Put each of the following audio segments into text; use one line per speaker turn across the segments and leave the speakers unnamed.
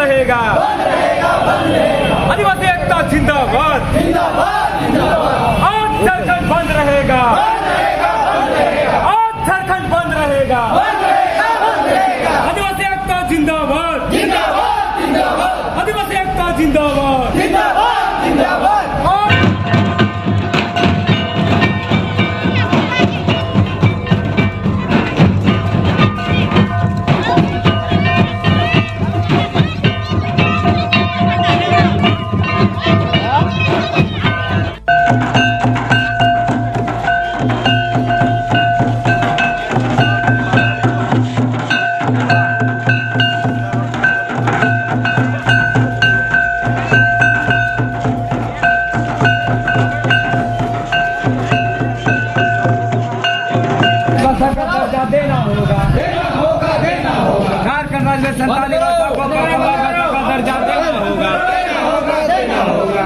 रहेगा। आदिवासी एकता जिंदाबाद। आज झारखंड बंद रहेगा। आज झारखंड बंद रहेगा। आदिवासी एकता जिंदाबाद। आदिवासी एकता जिंदाबाद। देना होगा। झारखंड राज्य में संताली भाषा को दर्जा देना होगा।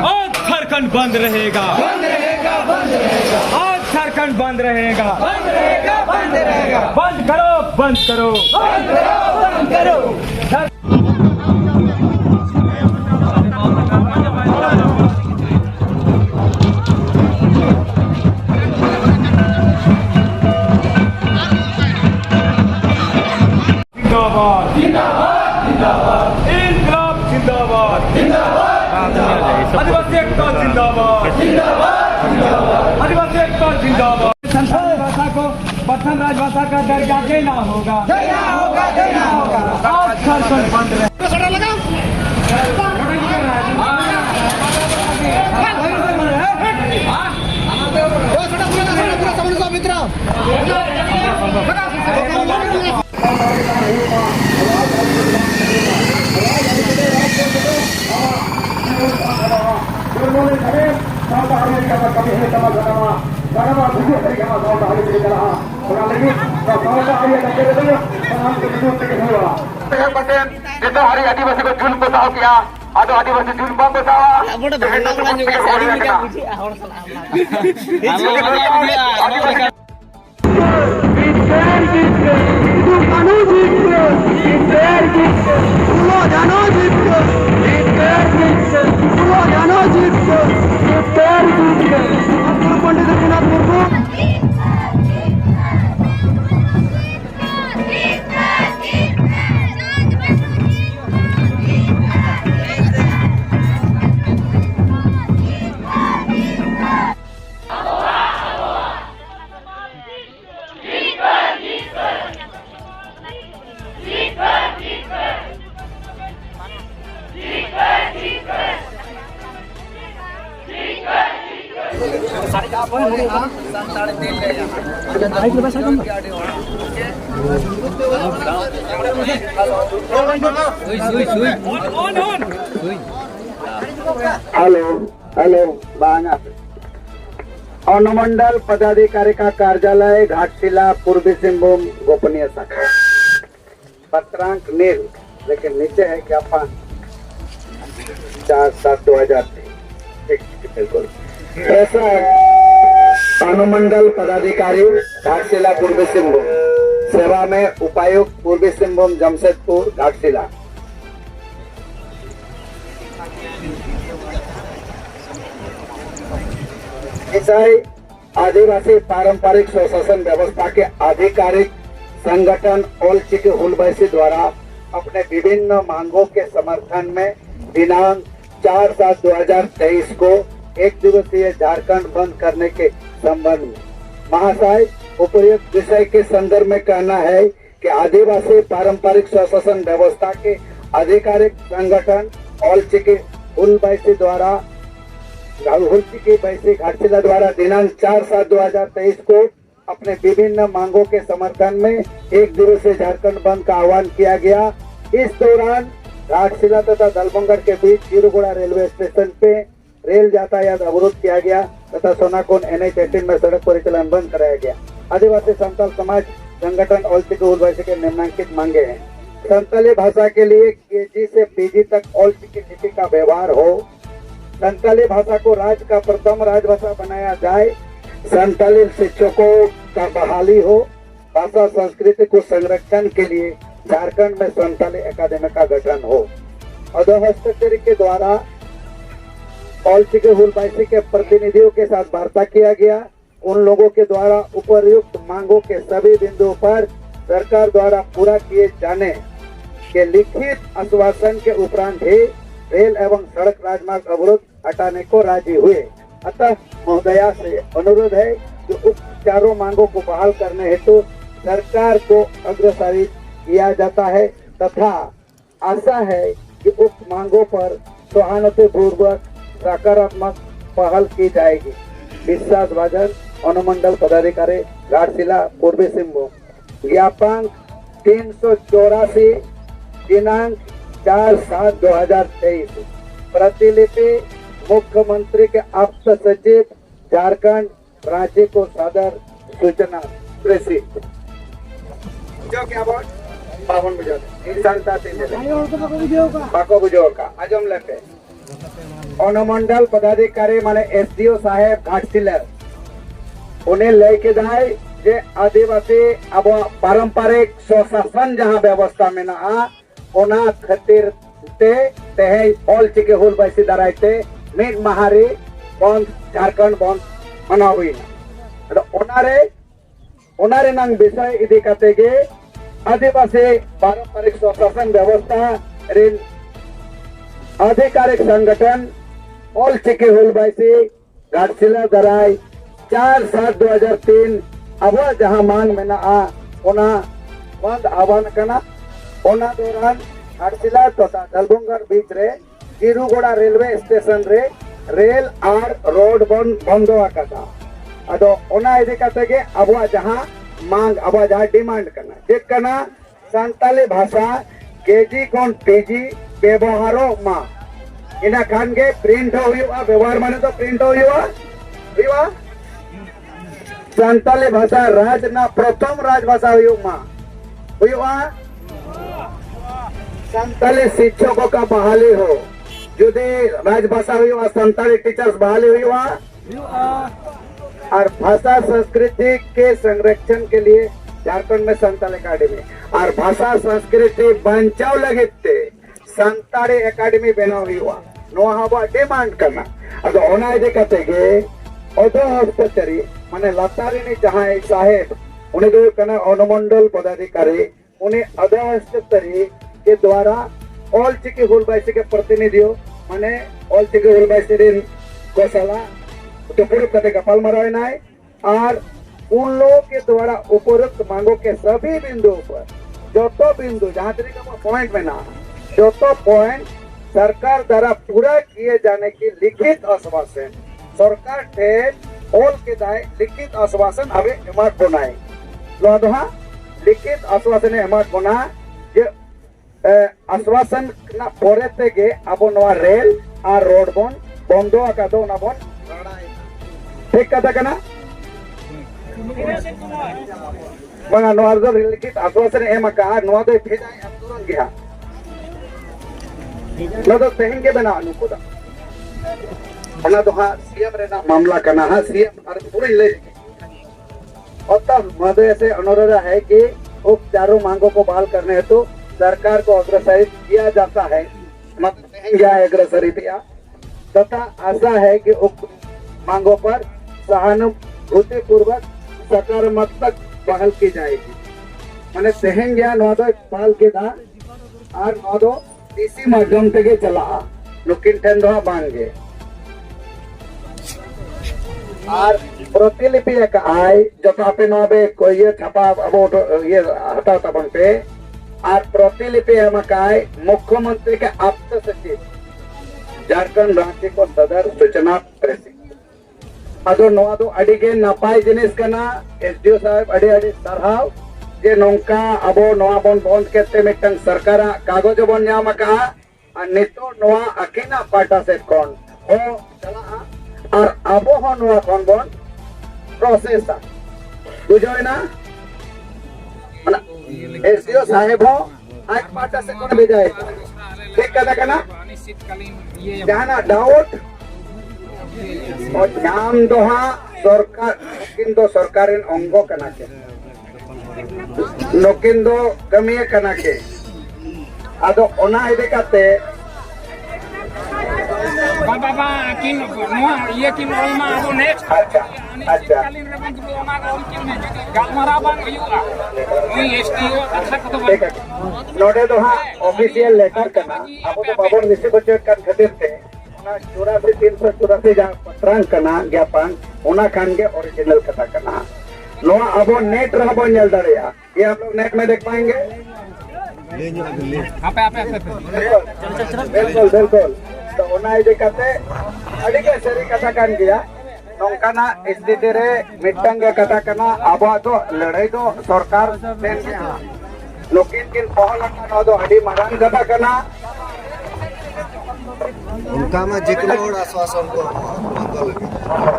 आज झारखंड बंद रहेगा। आज झारखंड बंद रहेगा। बंद करो, बंद करो, बंद करो। इंकलाब जिंदाबाद। आदिवासी एकता जिंदाबाद। आदिवासी एकता जिंदाबाद। संताली भाषा को प्रथम राजभाषा का दर्जा देना होगा। आज झारखंड बंद रहे।
जितना हरी आदिवासी को जुल्म बचाव किया आदो आदिवासी जुल्म बम हेलो banyak अनुमंडल पदाधिकारी का कार्यालय घाटशिला पूर्वी सिंहभूम गोपनीय शाखा पत्रांक नील लेकिन नीचे है क्या 4/7/2023 बिल्कुल ऐसा अनुमंडल पदाधिकारी घाटशिला पूर्वी सिंहभूम सेवा में उपायुक्त पूर्वी सिंहभूम जमशेदपुर घाटशिला। ईसाई आदिवासी पारंपरिक स्वशासन व्यवस्था के आधिकारिक संगठन ऑल चिकी हुलबैसी द्वारा अपने विभिन्न मांगों के समर्थन में दिनांक 4/7/2023 को एक दिवसीय झारखंड बंद करने के संबंध में महाशय उपयुक्त विषय के संदर्भ में कहना है कि आदिवासी पारंपरिक स्वशासन व्यवस्था के आधिकारिक संगठन ऑल चिकी हुलबैसी द्वारा घाटशिला द्वारा दिनांक 4/7/2023 को अपने विभिन्न मांगों के समर्थन में एक दिवसीय झारखंड बंद का आह्वान किया गया। इस दौरान घाटशिला तथा दलबंगड़ के बीच चिरुगुड़ा रेलवे स्टेशन पे रेल यातायात अवरुद्ध किया गया तथा सोनाकोन NH 18 में सड़क परिचालन बंद कराया गया। आदिवासी संताल समाज संगठन ऑल चिकी हुलबैसी के निम्नलिखित मांगे हैं। संताली भाषा के लिए KG से PG तक ऑल चिकी लिपि का व्यवहार हो। संताली भाषा को राज्य का प्रथम राजभाषा बनाया जाए। संताली शिक्षकों का बहाली हो। भाषा संस्कृति को संरक्षण के लिए झारखंड में संताली अकादमी का गठन हो। अधोहस्ताक्षरी के द्वारा ऑलचिकी हुलबाइसी के प्रतिनिधियों के साथ वार्ता किया गया। उन लोगों के द्वारा उपयुक्त मांगों के सभी बिंदुओं पर सरकार द्वारा पूरा किए जाने के लिखित आश्वासन के उपरांत ही रेल एवं सड़क राजमार्ग अवरोध हटाने को राजी हुए। अतः महोदया से अनुरोध है कि उक्त चारों मांगों को बहाल करने हेतु सरकार को अग्रसारित किया जाता है तथा आशा है कि उक्त मांगों पर सहानुभूतिपूर्वक सकारात्मक पहल की जाएगी। विश्वास भाजन, अनुमंडल पदाधिकारी, घाटशिला, पूर्वी सिंहभूम। ज्ञापन 384 दिनांक 4/7/2023। प्रतिलिपि मुख्यमंत्री के आप्त सचिव झारखंड राज्य को सादर सूचना प्रेषित। जो क्या बोल बावन बुझे इंसान बाको बुझो का आजम लेते अनुमंडल पदाधिकारी माने एसडीओ साहेब घाटशिला उन्हें लेके जाए जे आदिवासी अब पारंपरिक स्वशासन जहाँ व्यवस्था में ना ओना खातिर ते तेहे ऑलचिकी हुलबाइसी दारायते मिड महारी बंद झारखंड बंद मना हुई ना ओनारे नंग विषय इदी कते गे आदिवासी पारंपरिक स्वशासन व्यवस्था रिन आधिकारिक संगठन ऑलचिकी हुलबाइसी घाटशिला दराय 4/7/2003 अब जहाँ मांग में ना ओना बंद आह्वान करना ओना दौरान घाटशिला तथा दलबंगर बीच रे गिरुगोड़ा रेलवे स्टेशन रे रेल आर रोड बंद आकाता अदो ओना इदी कते गे अब जहाँ मांग अब जहाँ डिमांड करना चेक करना संताली भाषा केजी कोन पीजी व्यवहारो मा इना खान के प्रिंट हुआ व्यवहार माने तो प्रिंट हुआ संताली भाषा राज ना प्रथम राजभाषा हुआ संताली शिक्षकों का बहाली हो जुदी राजभाषा हुआ संताली टीचर्स बहाली हुआ और भाषा संस्कृति के संरक्षण के लिए झारखंड में संताली एकेडमी और भाषा संस्कृति बचाव लगे संताली एकेडमी बनाव हुआ नोहा डिमांड करना अदो ओना इदी कते गे अधोहस्ताक्षरी माने लातारिनी जहां साहेब उन्हें दो कना अनुमंडल पदाधिकारी उन्हें अधोहस्ताक्षरी के द्वारा ऑलचिकी हुलबाइसी के प्रतिनिधियों माने ऑलचिकी हुलबाइसी रिन गोशाला तो पूरी कते गपाल मरावे नाय और उन लोगों के द्वारा उपरोक्त मांगों के सभी बिंदुओं पर जो तो बिंदु जहाँ तरीके का पॉइंट में ना जो तो पॉइंट सरकार द्वारा पूरा किए जाने की लिखित आश्वासन सरकार टेट ऑल के दाय लिखित आश्वासन अबे एमाट बनाए लोहा लिखित आश्वासन एमाट बना जे आश्वासन ना पोरे तेगे अब नवा रेल और रोड बन बंदो आकादो ना बन ठीक कथा कना बंगा नवा दो लिखित आश्वासन एम का नवा दो भेजा तुरंत गया नो तो तेहन के बना अनुकोदा ओना तो हाँ सीएम रे ना मामला करना हाँ सीएम और पूरे ले और तब महोदय से अनुरोध है कि उप चारों मांगों को बहाल करने हेतु सरकार को अग्रसारित किया जाता है मतलब अग्रसारित किया तथा आशा है कि उप मांगों पर सहानुभूति पूर्वक सकारात्मक पहल की जाएगी मैंने सहन गया नोदो पहल के दा और नोदो इसी माध्यम से चला नुकिन ठंड बांगे और प्रतिलिपि एक आय जो तो आपे नोबे कोई ये छपा अब ये हटा तबन पे और प्रतिलिपि एमकाय मुख्यमंत्री के आप्त सचिव झारखंड राज्य को सदर सूचना प्रेषित अदो नोआ दो अडिगे नपाय जिनिस कना एसडीओ साहब अडी सरहाव जे नोंका अबो नोआ बन बंद केते मिटंग सरकार कागज बन नाम का और नितो नोआ अकिना पाटा से कौन हो चला और अबो हो नोआ कौन बन प्रोसेस बुझो ना एसडीओ साहेब हो आज पाटा से कौन भेजा है ठीक कदा कना जाना डाउट और नाम दोहा सरकार किंतु सरकारेन अंगो कना के नोकिन दो कमिया कना के आदो ओना इदे काते
बाबा किन ये किन ओलमा अब नेक्स्ट
अच्छा अच्छा
कालीन रेबन को ओना ओल किन गालमारा बांग हुआ उई एसटीओ कथा को तो
ठीक है नोडे तो हाँ ऑफिशियल लेटर करना अब तो बाबू रिसीव बजट कर खातिर थे 84,384 जहाँ पत्रांग करना ज्ञापन उना खान के ओरिजिनल कथा करना नो अब नेट रहा बन जल दड़िया ये आप लोग नेट में देख पाएंगे बिल्कुल बिल्कुल तो उना इदी कते अड़ी के सरी कथा कान गया नौकाना स्थिति रे मिट्टंग कथा करना अब तो लड़ाई तो सरकार देन के हाँ लोकिन किन पहल करना तो अड़ी मरान कथा करना
उनका में जिक्र और आश्वासन को बंद लगे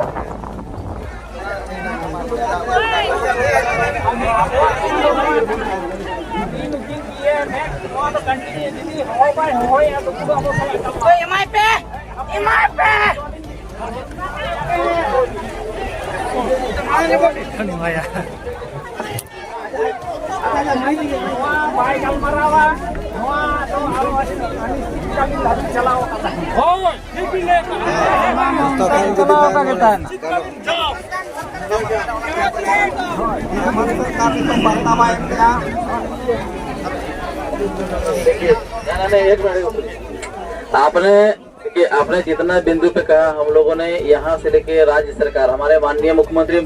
आपने जितना बिंदु पे कहा हम लोगों ने यहाँ से लेके राज्य सरकार हमारे माननीय मुख्यमंत्री अब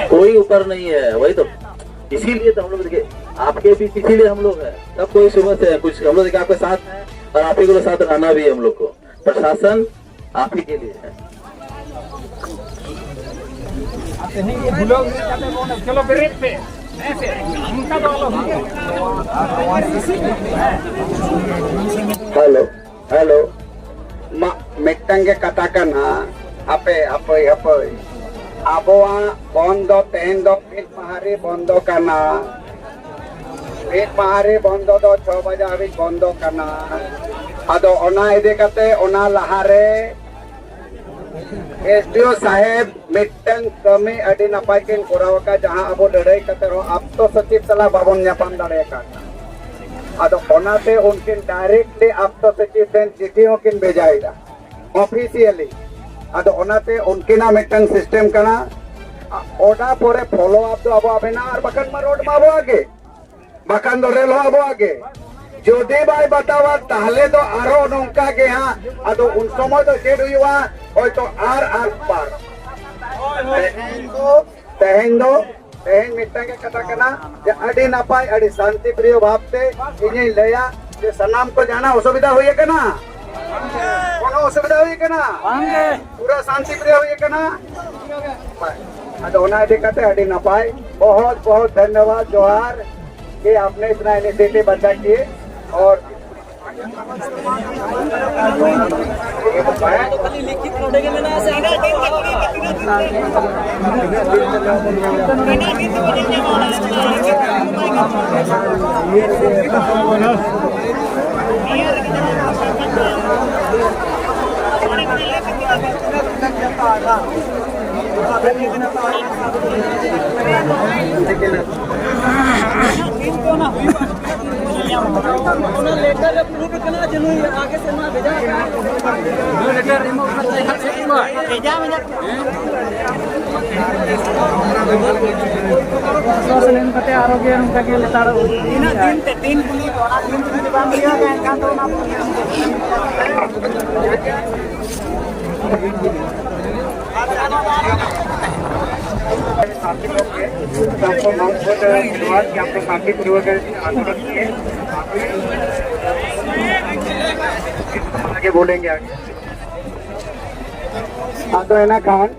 कोई ऊपर नहीं है वही तो इसीलिए तो हम लोग देखिए आपके बीच इसीलिए हम लोग हैं तब कोई सुबह से कुछ हम लोग देखिए आपके साथ है और आप ही को साथ रहना भी है हम लोग को प्रशासन आप ही के लिए है
चलो ब्रेक पे
हेलो हेलो मिट्टंगे कथा करना आपे आपे आपे आबोआ बंद तेन दो फिर महारे बंद करना फिर महारे बंद दो 6 बजे अभी बंद करना अदो ओना इदे कते ओना लहारे एसडीओ साहेब मिट्टंग कमी अडी नपाय किन कोरावका जहां अब लड़ाई कते रो अब तो सचिव सला बाबन न्यापाम दाड़े का अदो ओनाते उनकिन डायरेक्टली अब तो सचिव देन चिठियों किन भेजाएगा ऑफिशियली अदो ओनाते उनकिना मिट्टंग सिस्टम कना ओडा पोरे फॉलो अप तो अब आबेना और बकन मा रोड मा आबो आगे बकन दो रेल आबो आगे जोदे बाय बतावा ताहले तो आरो नौका के हाँ अदो उन समय तो चेड हुआ और तो आर पार तेहेन मिट्टंग के कथा करना जे अडी नपाय अडी शांति प्रिय भावते इने लया जे सनाम को जाना असुविधा हुई है ना कोनो असुविधा हुई है ना पूरा शांति प्रिय हुई है ना अदो ओना देखते अडी नपाय बहुत बहुत धन्यवाद जोहार कि आपने इतना इनिशिएटिव बचा किए और
लेटर अप्रूव करना जरूरी है आगे से ना भेजा लेटर रिमूव भेजा कते आरोग्य उनका के लेता तीन पुलिस वाला तीन पुलिस बांध लिया गया का तो ना
आगे बोलेंगे आगे हाँ तो है ना खान